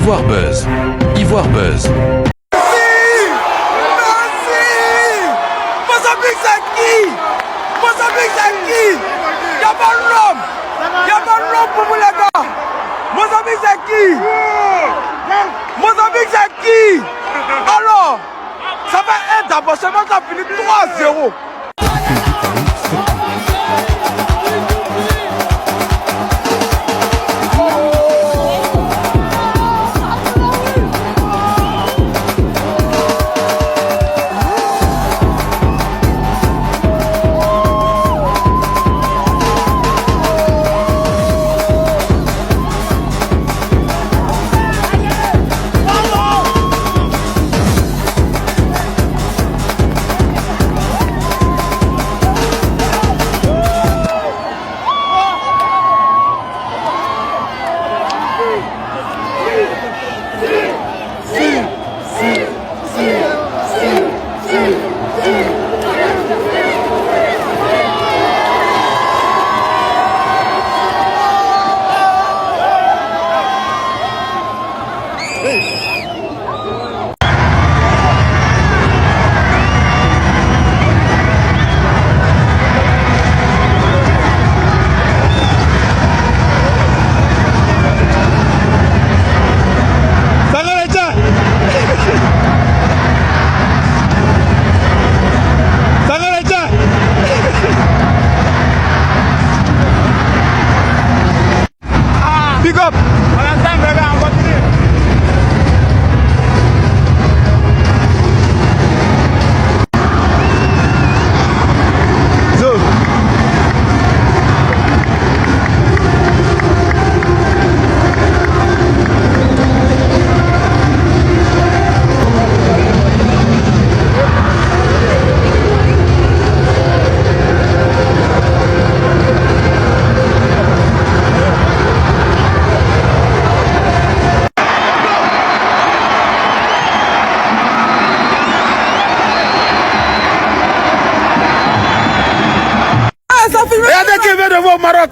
Ivoire Buzz. Ivoire Buzz. Mozambique c'est qui? Mozambique c'est qui? Y'a pas l'homme. Y'a pas l'homme pour vous les gars. Mozambique c'est qui? Mozambique c'est qui? Alors, ça va être d'abord, seulement ça finit 3-0. Big up! On attend, bébé, on continue! Zo! Regardez qui vient de voir au Maroc.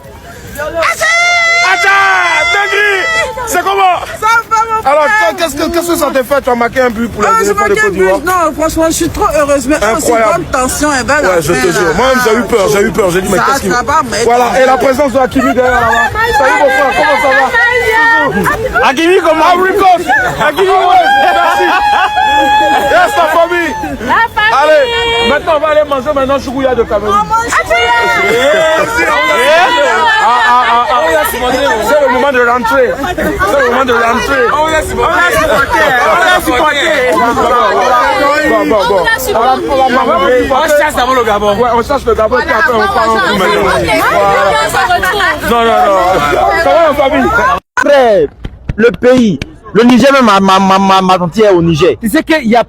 C'est comment? Alors, qu'est-ce que ça te fait? Tu as marqué un but pour les éléphants de Côte d'Ivoire? Non, franchement, je suis trop heureuse. Mais incroyable. Bonne tension et belle. Ouais, je te jure. Moi-même, j'ai eu peur. J'ai dit, mais qu'est-ce qu'il va? Voilà, et la présence de Hakimi derrière là-bas. Salut mon frère, comment ça va? Hakimi, comment? Abricot. Hakimi, ouais, merci. Yes, la famille. Allez, maintenant, on va aller manger maintenant choukouya de Cameroun. C'est le moment de rentrer. C'est le moment de rentrer. On l'a supporté. Bon. On chasse d'abord le Gabon. Ouais, on chasse le Gabon, puis après on part en coup. Non. Comment la famille? Frère, le pays, le Niger même m'a senti au Niger. Tu sais qu'il y a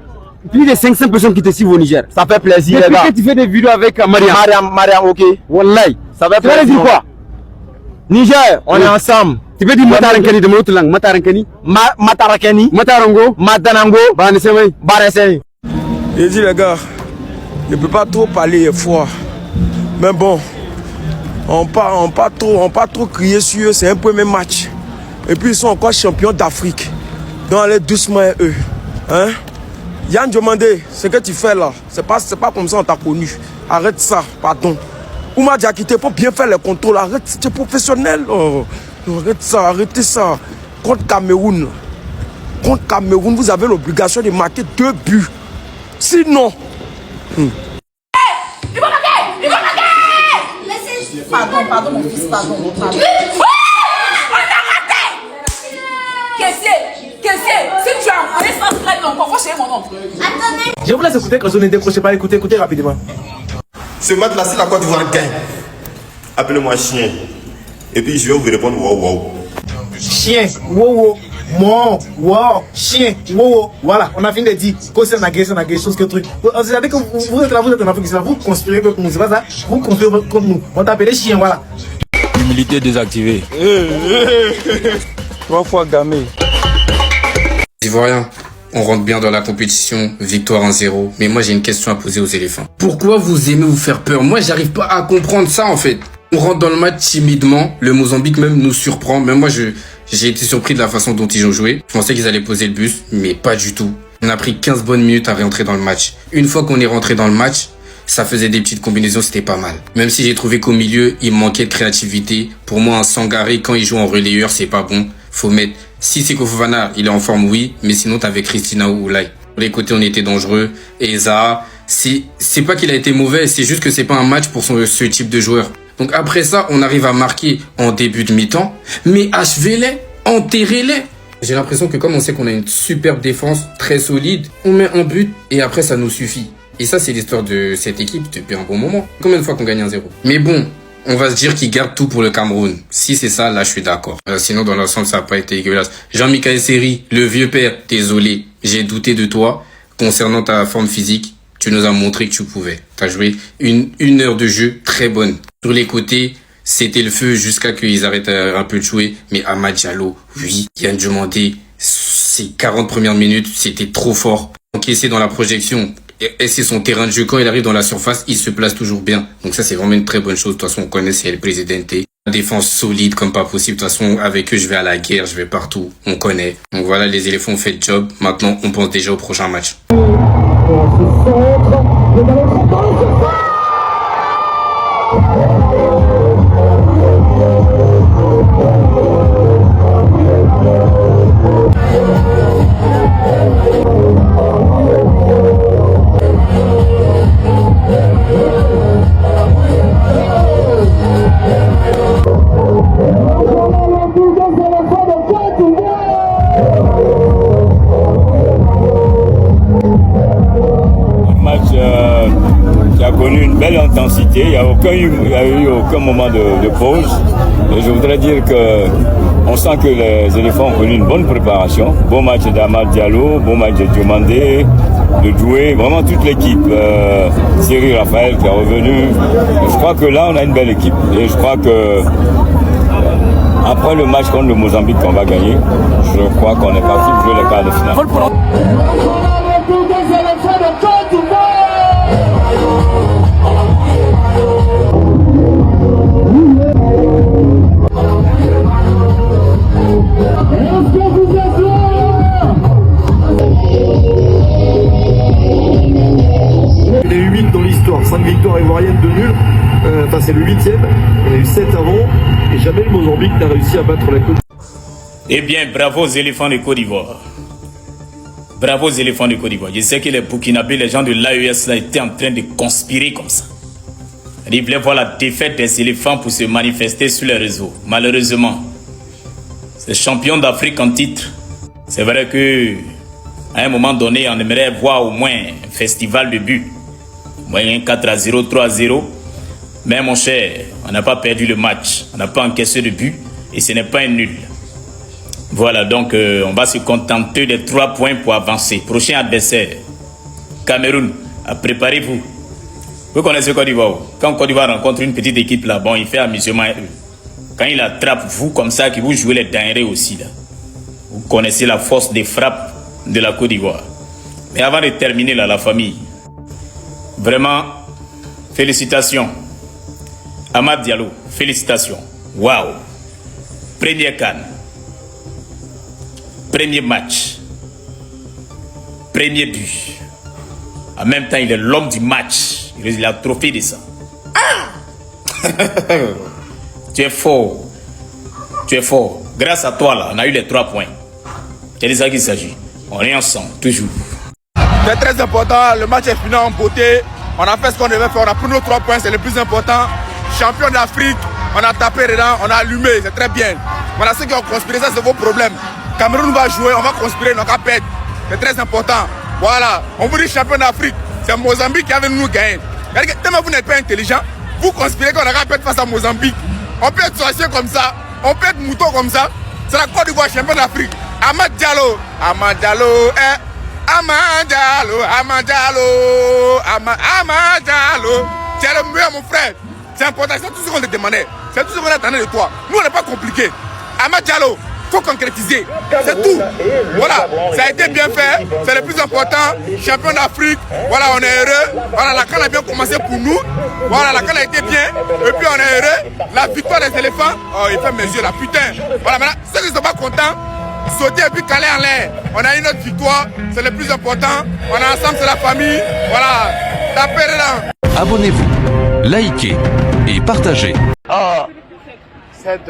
plus de 500 personnes qui te suivent au Niger. Ça fait plaisir, les gars. Depuis que tu fais des vidéos avec Mariam, ok. Wallahi, ça fait plaisir. Tu vas dire quoi? Niger, on est ensemble. Tu peux dire Matarankani de mon autre langue. Matarankani, Matarango, Matanango, Banesemi. J'ai dit les gars, je ne peux pas trop parler, il est froid. Mais bon, on pas trop crier sur eux, c'est un premier match. Et puis ils sont encore champions d'Afrique. Donc allez doucement eux. Hein? Yann Diomandé, ce que tu fais là, c'est pas comme ça on t'a connu. Arrête ça, pardon. Oumar Diakité, pour bien faire les contrôles, arrête, c'est professionnel. Oh. Arrêtez ça. Contre Cameroun, vous avez l'obligation de marquer 2 buts. Sinon... Il va marquer! Pardon mon fils, pardon. On a raté! Caissier, si tu as un espace là, encore, faut chérir mon nom. Attendez! Je vous laisse écouter quand je ne décrochez pas, écoutez rapidement. Ce match-là, si la Côte d'Ivoire gagne, appelez-moi chien. Et puis je vais vous répondre wow. Chien, wow. Mon, chien, wow. Voilà, on a fini de dire que c'est une chose que truc. Vous savez que vous êtes là, vous êtes en Afrique, vous conspirez contre nous, c'est pas ça? Vous conspirez contre nous. On t'appelle chien, voilà. Humilité désactivée. 3 fois gamé. Les Ivoiriens, on rentre bien dans la compétition, victoire 1-0. Mais moi j'ai une question à poser aux éléphants. Pourquoi vous aimez vous faire peur? Moi j'arrive pas à comprendre ça en fait. On rentre dans le match timidement, le Mozambique même nous surprend. Même moi J'ai été surpris de la façon dont ils ont joué. Je pensais qu'ils allaient poser le bus, mais pas du tout. On a pris 15 bonnes minutes à rentrer dans le match. Une fois qu'on est rentré dans le match, ça faisait des petites combinaisons, c'était pas mal. Même si j'ai trouvé qu'au milieu, il manquait de créativité. Pour moi, un Sangaré, quand il joue en relayeur, c'est pas bon. Faut mettre... Si Seko Fofana, il est en forme, oui. Mais sinon, t'avais Christina Oulay. Sur les côtés, on était dangereux. Et Zaha, c'est pas qu'il a été mauvais, c'est juste que c'est pas un match pour ce type de joueur. Donc après ça, on arrive à marquer en début de mi-temps. Mais achevez-les, enterrez-les. J'ai l'impression que comme on sait qu'on a une superbe défense, très solide, on met un but et après ça nous suffit. Et ça, c'est l'histoire de cette équipe depuis un bon moment. Combien de fois qu'on gagne 1-0? Mais bon, on va se dire qu'ils gardent tout pour le Cameroun. Si c'est ça, là, je suis d'accord. Sinon, dans l'ensemble, ça n'a pas été dégueulasse. Jean-Michel Seri, le vieux père, désolé. J'ai douté de toi concernant ta forme physique. Tu nous as montré que tu pouvais. Tu as joué une heure de jeu très bonne. Sur les côtés, c'était le feu jusqu'à qu'ils arrêtent un peu de jouer. Mais Amad Diallo, oui, Yann Diomandé, ces 40 premières minutes, c'était trop fort. Encaissé dans la projection. Et c'est son terrain de jeu. Quand il arrive dans la surface, il se place toujours bien. Donc ça, c'est vraiment une très bonne chose. De toute façon, on connaît, c'est le Presidente. La défense solide comme pas possible. De toute façon, avec eux, je vais à la guerre, je vais partout. On connaît. Donc voilà, les éléphants ont fait le job. Maintenant, on pense déjà au prochain match. Qui a connu une belle intensité, il n'y a eu aucun moment de pause. Et je voudrais dire qu'on sent que les éléphants ont connu une bonne préparation. Bon match d'Amad Diallo, bon match de Diomandé, de Doué, vraiment toute l'équipe. Cyril Raphaël qui est revenu. Je crois que là on a une belle équipe. Et je crois que après le match contre le Mozambique qu'on va gagner, je crois qu'on est parti pour jouer les quarts de finale. Il y a eu 8 dans l'histoire, 5 victoires ivoiriennes, 2 nuls. Enfin, c'est le 8e. Il y en a eu 7 avant. Et jamais le Mozambique n'a réussi à battre la Côte. Eh bien, bravo aux éléphants de Côte d'Ivoire. Bravo aux éléphants de Côte d'Ivoire. Je sais que les Burkinabés, les gens de l'AES là étaient en train de conspirer comme ça. Ils voulaient voir la défaite des éléphants pour se manifester sur les réseaux. Malheureusement, ces champions d'Afrique en titre, c'est vrai que à un moment donné, on aimerait voir au moins un festival de buts. Moyen 4-0, 3-0. Mais mon cher, on n'a pas perdu le match. On n'a pas encaissé de but et ce n'est pas un nul. Voilà, donc on va se contenter des 3 points pour avancer. Prochain adversaire, Cameroun. Préparez-vous. Vous connaissez Côte d'Ivoire. Quand Côte d'Ivoire rencontre une petite équipe là, bon, il fait amusement à eux. Quand il attrape vous comme ça, que vous jouez les denrées aussi là. Vous connaissez la force des frappes de la Côte d'Ivoire. Mais avant de terminer là, la famille, vraiment, félicitations. Amad Diallo, félicitations. Waouh. Premier CAN. Premier match. Premier but. En même temps, il est l'homme du match. Il a le trophée de ça. Ah! Tu es fort. Tu es fort. Grâce à toi, là, on a eu les 3 points. C'est de ça qu'il s'agit. On est ensemble, toujours. C'est très important. Le match est fini en beauté. On a fait ce qu'on devait faire. On a pris nos 3 points. C'est le plus important. Champion d'Afrique. On a tapé dedans. On a allumé. C'est très bien. Voilà, ceux qui ont conspiré, ça, c'est vos problèmes. Cameroun va jouer. On va conspirer. On va perdre. C'est très important. Voilà. On vous dit champion d'Afrique. C'est Mozambique qui avait nous gagné. Tellement vous n'êtes pas intelligent, vous conspirez qu'on aura perdre face à Mozambique. On peut être sorcier comme ça. On peut être mouton comme ça. C'est la Côte d'Ivoire champion d'Afrique. Amad Diallo. Amad Diallo. Amad Diallo. Amad Diallo. Amad Diallo. Tu es le meilleur, mon frère. C'est important. C'est tout ce qu'on te demandait. C'est tout ce qu'on attendait de toi. Nous, on n'est pas compliqué. Amad Diallo. Faut concrétiser, c'est tout. Voilà, ça a été bien fait, c'est le plus important. Champion d'Afrique, voilà, on est heureux. Voilà, la CAN a bien commencé pour nous. Voilà, la canne a été bien. Et puis on est heureux. La victoire des éléphants. Oh, il fait mes yeux là, putain. Voilà, maintenant, ceux qui ne sont pas contents, sauter et puis caler en l'air. On a une autre victoire, c'est le plus important. On est ensemble, c'est la famille. Voilà, tapez là. Abonnez-vous, likez et partagez. C'est